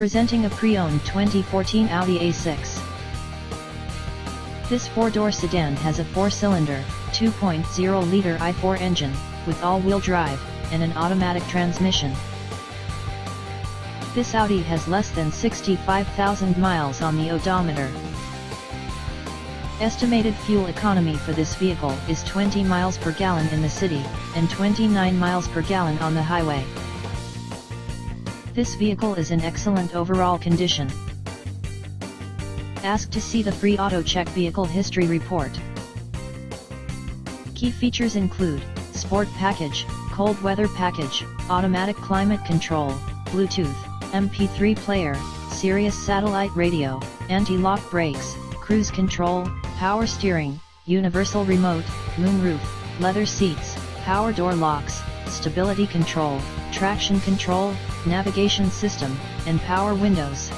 Presenting a pre-owned 2014 Audi A6. This four-door sedan has a four-cylinder, 2.0-liter i4 engine, with all-wheel drive, and an automatic transmission. This Audi has less than 65,000 miles on the odometer. Estimated fuel economy for this vehicle is 20 miles per gallon in the city, and 29 miles per gallon on the highway. This vehicle is in excellent overall condition. Ask to see the free Auto Check Vehicle History Report. Key features include Sport Package, Cold Weather Package, Automatic Climate Control, Bluetooth, MP3 Player, Sirius Satellite Radio, Anti-Lock Brakes, Cruise Control, Power Steering, Universal Remote, Moonroof, Leather Seats, Power Door Locks, Stability Control, Traction Control, Navigation System, and Power Windows.